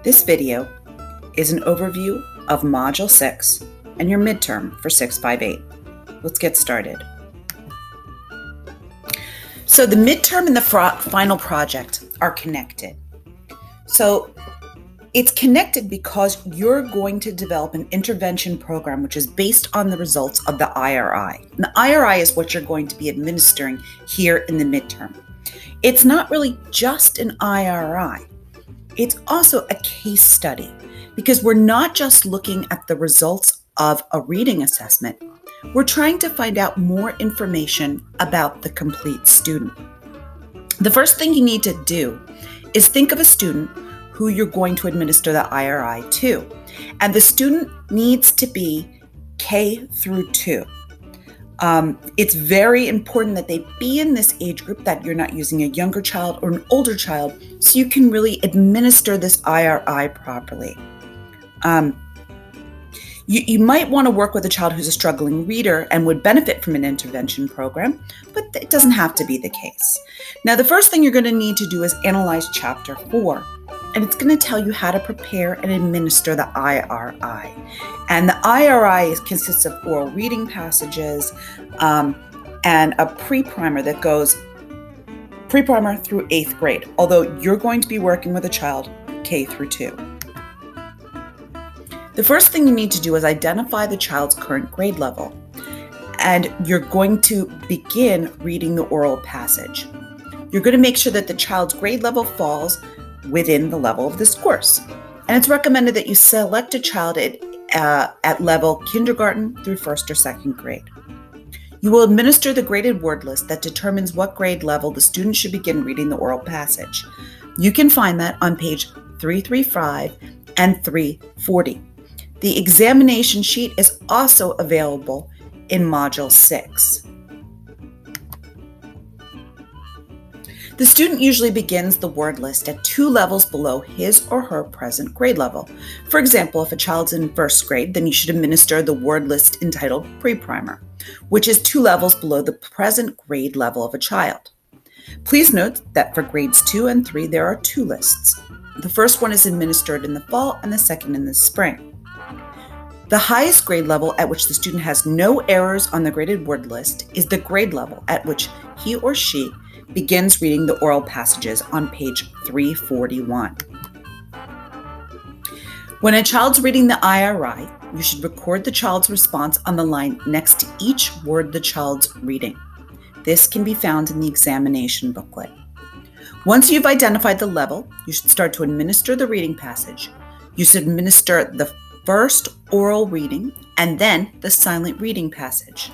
This video is an overview of Module 6 and your midterm for 658. Let's get started. So the midterm and the final project are connected. So it's connected because you're going to develop an intervention program which is based on the results of the IRI. And the IRI is what you're going to be administering here in the midterm. It's not really just an IRI. It's also a case study because we're not just looking at the results of a reading assessment. We're trying to find out more information about the complete student. The first thing you need to do is think of a student who you're going to administer the IRI to. And the student needs to be K through 2. It's very important that they be in this age group, that you're not using a younger child or an older child, so you can really administer this IRI properly. You might want to work with a child who's a struggling reader and would benefit from an intervention program, but it doesn't have to be the case. Now, the first thing you're going to need to do is analyze Chapter 4, and it's going to tell you how to prepare and administer the IRI. And the IRI consists of oral reading passages and a pre-primer that goes pre-primer through 8th grade, although you're going to be working with a child K through 2. The first thing you need to do is identify the child's current grade level, and you're going to begin reading the oral passage. You're going to make sure that the child's grade level falls within the level of this course. And it's recommended that you select a child at level kindergarten through 1st or 2nd grade. You will administer the graded word list that determines what grade level the student should begin reading the oral passage. You can find that on page 335 and 340. The examination sheet is also available in Module 6. The student usually begins the word list at 2 levels below his or her present grade level. For example, if a child's in 1st grade, then you should administer the word list entitled Pre-Primer, which is 2 levels below the present grade level of a child. Please note that for grades 2 and 3, there are 2 lists. The first one is administered in the fall and the second in the spring. The highest grade level at which the student has no errors on the graded word list is the grade level at which he or she begins reading the oral passages on page 341. When a child's reading the IRI, you should record the child's response on the line next to each word the child's reading. This can be found in the examination booklet. Once you've identified the level, you should start to administer the reading passage. You should administer the first oral reading and then the silent reading passage.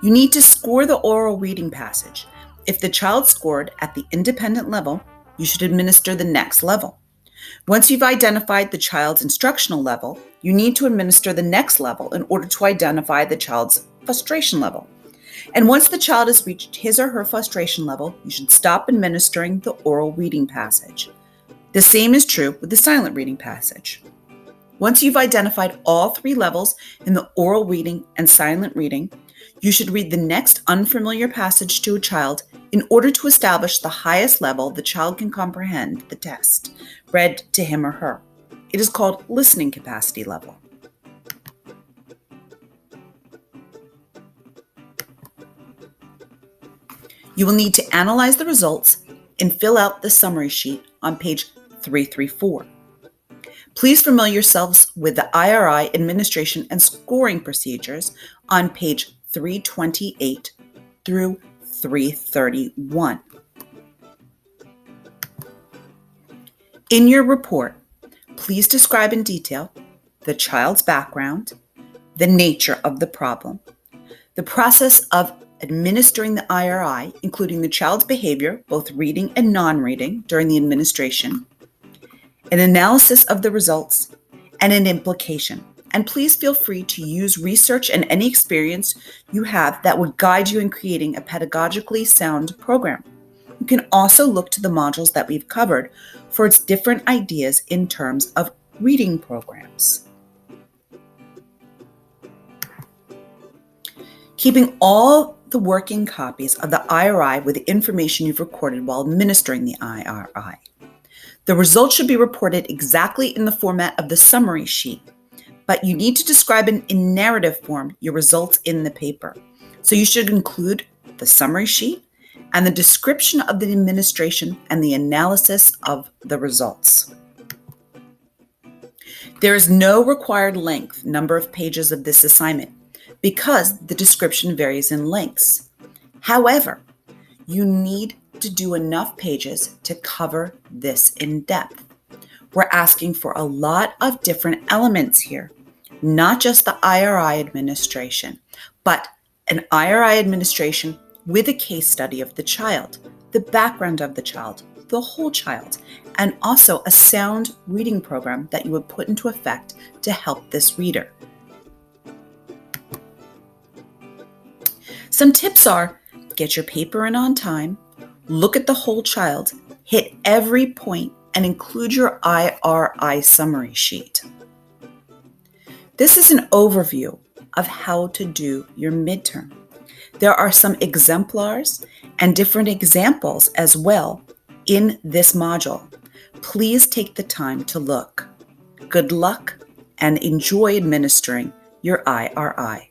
You need to score the oral reading passage. If the child scored at the independent level, you should administer the next level. Once you've identified the child's instructional level, you need to administer the next level in order to identify the child's frustration level. And once the child has reached his or her frustration level, you should stop administering the oral reading passage. The same is true with the silent reading passage. Once you've identified all 3 levels in the oral reading and silent reading, you should read the next unfamiliar passage to a child in order to establish the highest level the child can comprehend the text read to him or her. It is called listening capacity level. You will need to analyze the results and fill out the summary sheet on page 334. Please familiar yourselves with the IRI administration and scoring procedures on page 328 through 331. In your report, please describe in detail the child's background, the nature of the problem, the process of administering the IRI, including the child's behavior, both reading and non-reading during the administration, an analysis of the results, and an implication. And please feel free to use research and any experience you have that would guide you in creating a pedagogically sound program. You can also look to the modules that we've covered for its different ideas in terms of reading programs. Keeping all the working copies of the IRI with the information you've recorded while administering the IRI. The results should be reported exactly in the format of the summary sheet, but you need to describe in narrative form your results in the paper. So you should include the summary sheet and the description of the administration and the analysis of the results. There is no required length, number of pages of this assignment, because the description varies in lengths. However, you need to do enough pages to cover this in depth. We're asking for a lot of different elements here, not just the IRI administration, but an IRI administration with a case study of the child, the background of the child, the whole child, and also a sound reading program that you would put into effect to help this reader. Some tips are: get your paper in on time, look at the whole child, hit every point, and include your IRI summary sheet. This is an overview of how to do your midterm. There are some exemplars and different examples as well in this module. Please take the time to look. Good luck and enjoy administering your IRI.